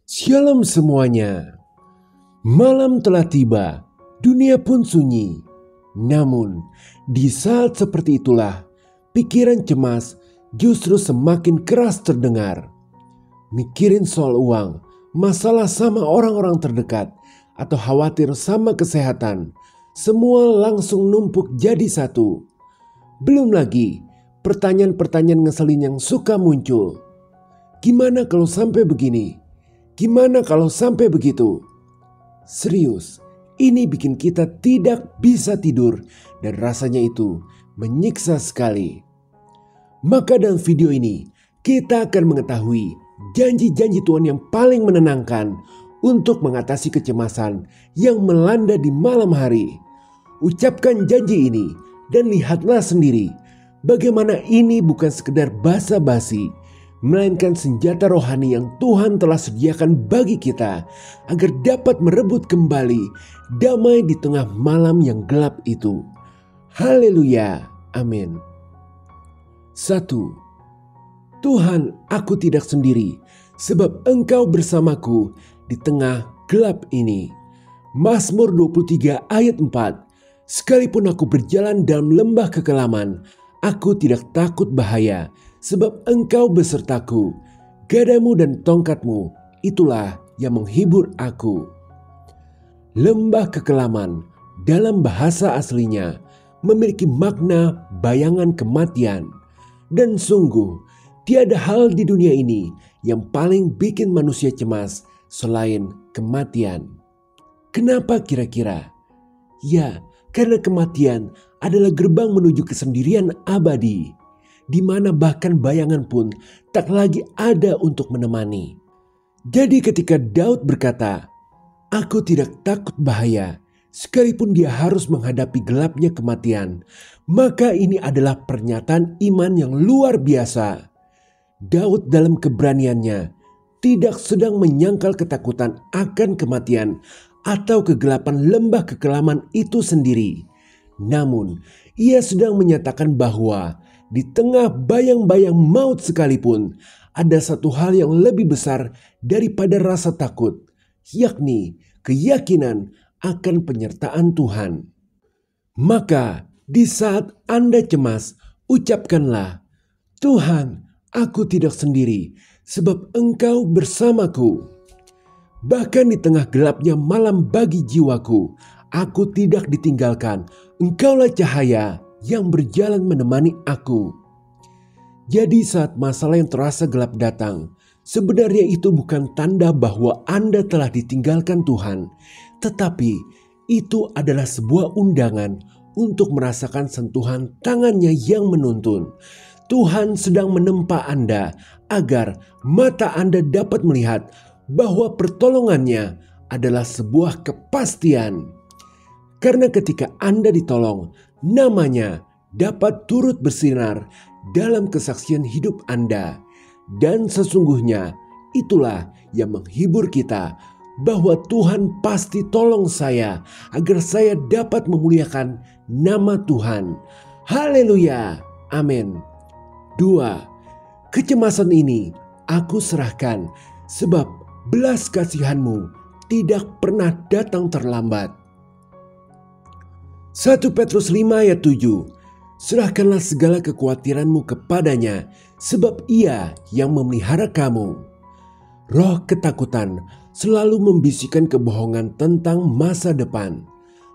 Shalom semuanya. Malam telah tiba, dunia pun sunyi. Namun, di saat seperti itulah, pikiran cemas justru semakin keras terdengar. Mikirin soal uang, masalah sama orang-orang terdekat, atau khawatir sama kesehatan, semua langsung numpuk jadi satu. Belum lagi, pertanyaan-pertanyaan ngeselin yang suka muncul. Gimana kalau sampai begini? Gimana kalau sampai begitu? Serius, ini bikin kita tidak bisa tidur dan rasanya itu menyiksa sekali. Maka dalam video ini kita akan mengetahui janji-janji Tuhan yang paling menenangkan untuk mengatasi kecemasan yang melanda di malam hari. Ucapkan janji ini dan lihatlah sendiri bagaimana ini bukan sekedar basa-basi, melainkan senjata rohani yang Tuhan telah sediakan bagi kita agar dapat merebut kembali damai di tengah malam yang gelap itu. Haleluya, amin. 1. Tuhan, aku tidak sendiri, sebab Engkau bersamaku di tengah gelap ini. Mazmur 23 ayat 4. Sekalipun aku berjalan dalam lembah kekelaman, aku tidak takut bahaya, sebab Engkau besertaku. Gadamu dan tongkatmu, itulah yang menghibur aku. Lembah kekelaman dalam bahasa aslinya memiliki makna bayangan kematian. Dan sungguh tiada hal di dunia ini yang paling bikin manusia cemas selain kematian. Kenapa kira-kira? Ya, karena kematian adalah gerbang menuju kesendirian abadi, di mana bahkan bayangan pun tak lagi ada untuk menemani. Jadi ketika Daud berkata, "Aku tidak takut bahaya," sekalipun dia harus menghadapi gelapnya kematian, maka ini adalah pernyataan iman yang luar biasa. Daud dalam keberaniannya tidak sedang menyangkal ketakutan akan kematian atau kegelapan lembah kekelaman itu sendiri. Namun, ia sedang menyatakan bahwa di tengah bayang-bayang maut sekalipun, ada satu hal yang lebih besar daripada rasa takut, yakni keyakinan akan penyertaan Tuhan. Maka di saat Anda cemas, ucapkanlah, "Tuhan, aku tidak sendiri, sebab Engkau bersamaku." Bahkan di tengah gelapnya malam bagi jiwaku, aku tidak ditinggalkan. Engkaulah cahaya yang berjalan menemani aku. Jadi saat masalah yang terasa gelap datang, sebenarnya itu bukan tanda bahwa Anda telah ditinggalkan Tuhan, tetapi itu adalah sebuah undangan untuk merasakan sentuhan tangannya yang menuntun. Tuhan sedang menempa Anda agar mata Anda dapat melihat bahwa pertolongannya adalah sebuah kepastian. Karena ketika Anda ditolong, namanya dapat turut bersinar dalam kesaksian hidup Anda. Dan sesungguhnya itulah yang menghibur kita, bahwa Tuhan pasti tolong saya agar saya dapat memuliakan nama Tuhan. Haleluya, amin. 2. Kecemasan ini aku serahkan, sebab belas kasihan-Mu tidak pernah datang terlambat. 1 Petrus 5 ayat 7. Serahkanlah segala kekhawatiranmu kepadanya, sebab Ia yang memelihara kamu. Roh ketakutan selalu membisikkan kebohongan tentang masa depan.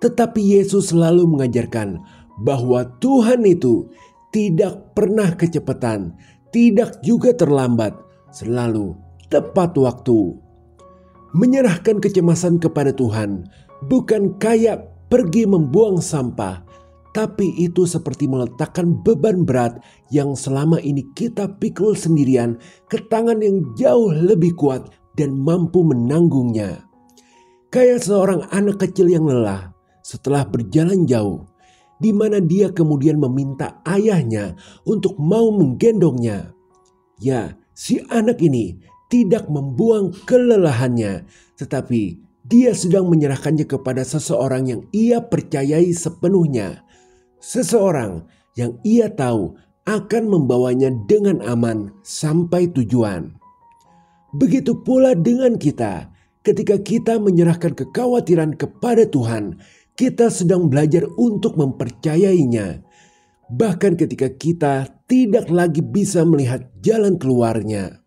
Tetapi Yesus selalu mengajarkan bahwa Tuhan itu tidak pernah kecepatan, tidak juga terlambat, selalu tepat waktu. Menyerahkan kecemasan kepada Tuhan bukan kayak pergi membuang sampah, tapi itu seperti meletakkan beban berat yang selama ini kita pikul sendirian ke tangan yang jauh lebih kuat dan mampu menanggungnya. Kayak seorang anak kecil yang lelah setelah berjalan jauh, di mana dia kemudian meminta ayahnya untuk mau menggendongnya. Ya, si anak ini tidak membuang kelelahannya, tetapi dia sedang menyerahkannya kepada seseorang yang ia percayai sepenuhnya. Seseorang yang ia tahu akan membawanya dengan aman sampai tujuan. Begitu pula dengan kita. Ketika kita menyerahkan kekhawatiran kepada Tuhan, kita sedang belajar untuk mempercayainya. Bahkan ketika kita tidak lagi bisa melihat jalan keluarnya.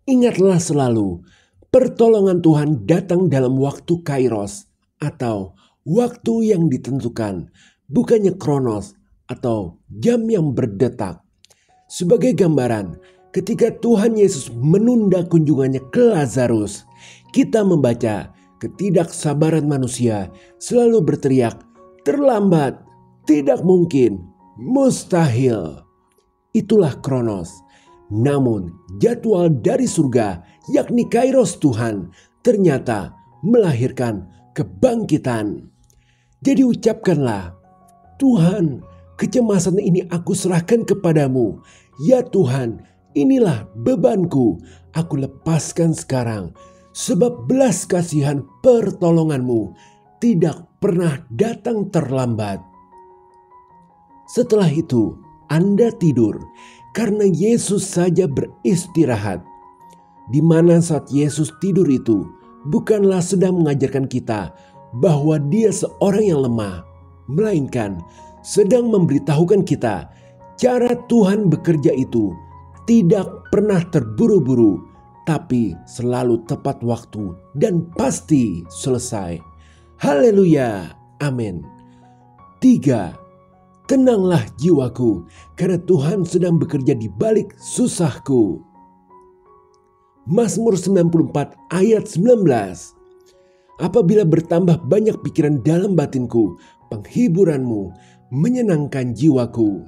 Ingatlah selalu, pertolongan Tuhan datang dalam waktu kairos atau waktu yang ditentukan, bukannya kronos atau jam yang berdetak. Sebagai gambaran, ketika Tuhan Yesus menunda kunjungannya ke Lazarus, kita membaca ketidaksabaran manusia selalu berteriak, terlambat, tidak mungkin, mustahil. Itulah kronos. Namun jadwal dari surga, yakni kairos Tuhan, ternyata melahirkan kebangkitan. Jadi ucapkanlah, Tuhan, kecemasan ini aku serahkan kepadamu. Ya Tuhan, inilah bebanku, aku lepaskan sekarang. Sebab belas kasihan pertolonganmu tidak pernah datang terlambat. Setelah itu, Anda tidur karena Yesus saja beristirahat. Di mana saat Yesus tidur itu, bukanlah sedang mengajarkan kita bahwa dia seorang yang lemah, melainkan sedang memberitahukan kita cara Tuhan bekerja itu tidak pernah terburu-buru, tapi selalu tepat waktu dan pasti selesai. Haleluya, amin. 3. Tenanglah jiwaku, karena Tuhan sedang bekerja di balik susahku. Mazmur 94 ayat 19. Apabila bertambah banyak pikiran dalam batinku, penghiburanmu menyenangkan jiwaku.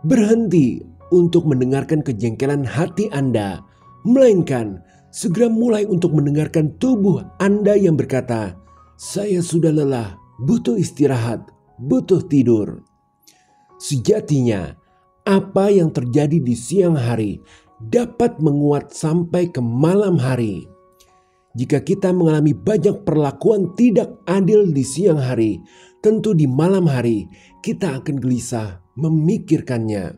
Berhenti untuk mendengarkan kejengkelan hati Anda, melainkan segera mulai untuk mendengarkan tubuh Anda yang berkata, saya sudah lelah, butuh istirahat, butuh tidur. Sejatinya, apa yang terjadi di siang hari dapat menguat sampai ke malam hari. Jika kita mengalami banyak perlakuan tidak adil di siang hari, tentu di malam hari kita akan gelisah memikirkannya,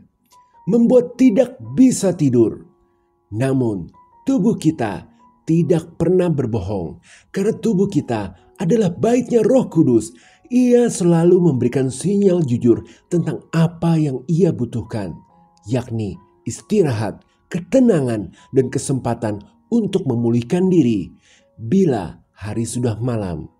membuat tidak bisa tidur. Namun, tubuh kita tidak pernah berbohong, karena tubuh kita adalah baitnya Roh Kudus. Ia selalu memberikan sinyal jujur tentang apa yang ia butuhkan, yakni istirahat, ketenangan, dan kesempatan untuk memulihkan diri bila hari sudah malam.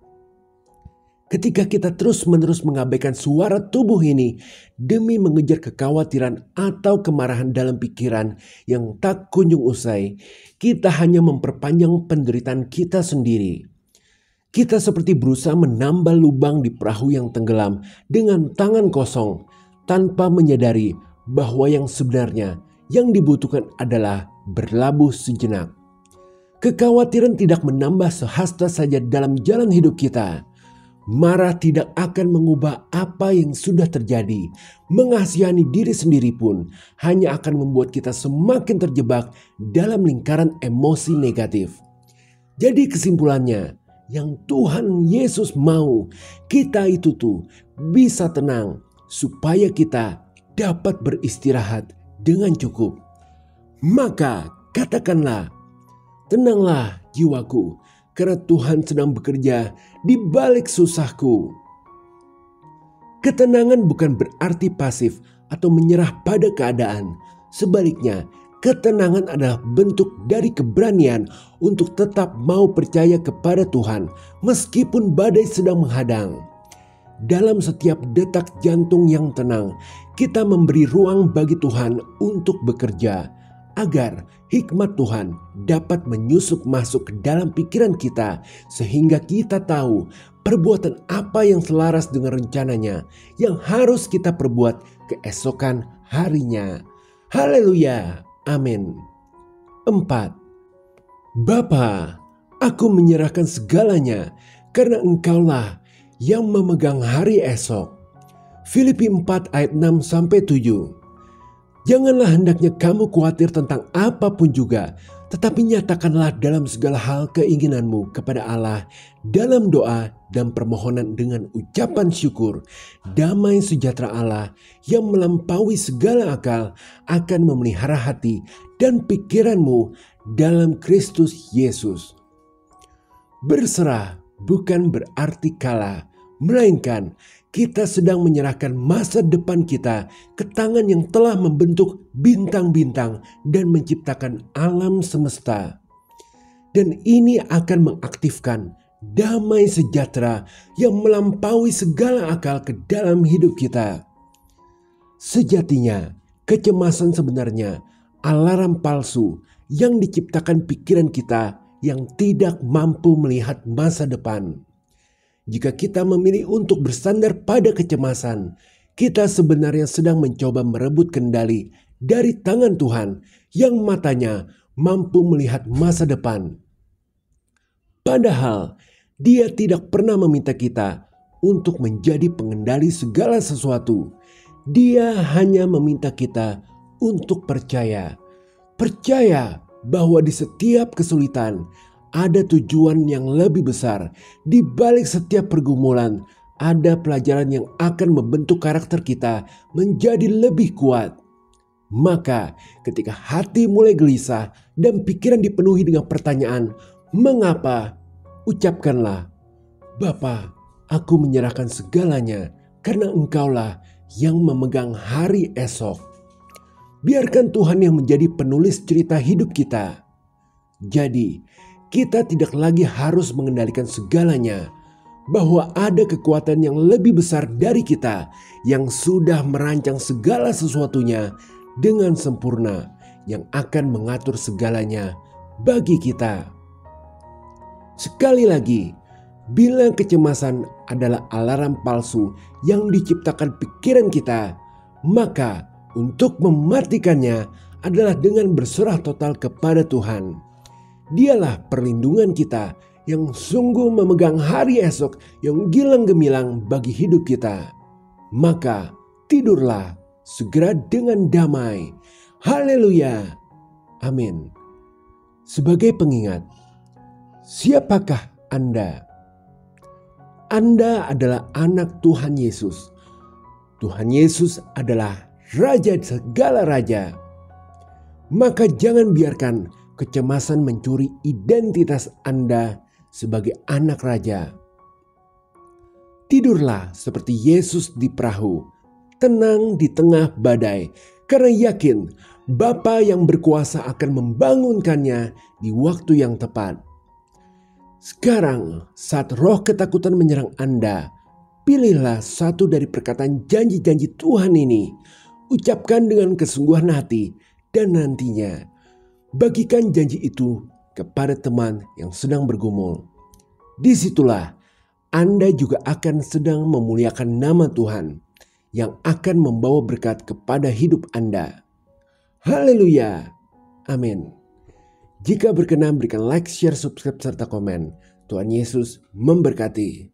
Ketika kita terus-menerus mengabaikan suara tubuh ini demi mengejar kekhawatiran atau kemarahan dalam pikiran yang tak kunjung usai, kita hanya memperpanjang penderitaan kita sendiri. Kita seperti berusaha menambal lubang di perahu yang tenggelam dengan tangan kosong, tanpa menyadari bahwa yang sebenarnya yang dibutuhkan adalah berlabuh sejenak. Kekhawatiran tidak menambah sehasta saja dalam jalan hidup kita. Marah tidak akan mengubah apa yang sudah terjadi. Mengasihani diri sendiri pun hanya akan membuat kita semakin terjebak dalam lingkaran emosi negatif. Jadi kesimpulannya, yang Tuhan Yesus mau kita itu tuh bisa tenang supaya kita dapat beristirahat dengan cukup. Maka katakanlah, tenanglah jiwaku, karena Tuhan sedang bekerja di balik susahku. Ketenangan bukan berarti pasif atau menyerah pada keadaan. Sebaliknya, ketenangan adalah bentuk dari keberanian untuk tetap mau percaya kepada Tuhan meskipun badai sedang menghadang. Dalam setiap detak jantung yang tenang, kita memberi ruang bagi Tuhan untuk bekerja agar hikmat Tuhan dapat menyusup masuk ke dalam pikiran kita sehingga kita tahu perbuatan apa yang selaras dengan rencananya yang harus kita perbuat keesokan harinya. Haleluya. Amin. 4. Bapa, aku menyerahkan segalanya karena Engkaulah yang memegang hari esok. Filipi 4 ayat 6-7. Janganlah hendaknya kamu khawatir tentang apapun juga, Tetapi nyatakanlah dalam segala hal keinginanmu kepada Allah dalam doa dan permohonan dengan ucapan syukur. Damai sejahtera Allah yang melampaui segala akal akan memelihara hati dan pikiranmu dalam Kristus Yesus. Berserah bukan berarti kalah, melainkan kita sedang menyerahkan masa depan kita ke tangan yang telah membentuk bintang-bintang dan menciptakan alam semesta. Dan ini akan mengaktifkan damai sejahtera yang melampaui segala akal ke dalam hidup kita. Sejatinya, kecemasan sebenarnya alarm palsu yang diciptakan pikiran kita yang tidak mampu melihat masa depan. Jika kita memilih untuk bersandar pada kecemasan, kita sebenarnya sedang mencoba merebut kendali dari tangan Tuhan yang matanya mampu melihat masa depan. Padahal Dia tidak pernah meminta kita untuk menjadi pengendali segala sesuatu. Dia hanya meminta kita untuk percaya. Percaya bahwa di setiap kesulitan ada tujuan yang lebih besar. Di balik setiap pergumulan ada pelajaran yang akan membentuk karakter kita menjadi lebih kuat. Maka ketika hati mulai gelisah dan pikiran dipenuhi dengan pertanyaan, mengapa? Ucapkanlah, Bapa, aku menyerahkan segalanya karena Engkaulah yang memegang hari esok. Biarkan Tuhan yang menjadi penulis cerita hidup kita. Jadi, kita tidak lagi harus mengendalikan segalanya, bahwa ada kekuatan yang lebih besar dari kita yang sudah merancang segala sesuatunya dengan sempurna, yang akan mengatur segalanya bagi kita. Sekali lagi, bila kecemasan adalah alarm palsu yang diciptakan pikiran kita, maka untuk mematikannya adalah dengan berserah total kepada Tuhan. Dialah perlindungan kita yang sungguh memegang hari esok yang gilang gemilang bagi hidup kita. Maka tidurlah segera dengan damai. Haleluya. Amin. Sebagai pengingat, siapakah Anda? Anda adalah anak Tuhan Yesus. Tuhan Yesus adalah Raja segala raja. Maka jangan biarkan kecemasan mencuri identitas Anda sebagai anak raja. Tidurlah seperti Yesus di perahu, tenang di tengah badai, karena yakin Bapa yang berkuasa akan membangunkannya di waktu yang tepat. Sekarang saat roh ketakutan menyerang Anda, pilihlah satu dari perkataan janji-janji Tuhan ini. Ucapkan dengan kesungguhan hati dan nantinya bagikan janji itu kepada teman yang sedang bergumul. Disitulah Anda juga akan sedang memuliakan nama Tuhan yang akan membawa berkat kepada hidup Anda. Haleluya. Amin. Jika berkenan berikan like, share, subscribe, serta komen. Tuhan Yesus memberkati.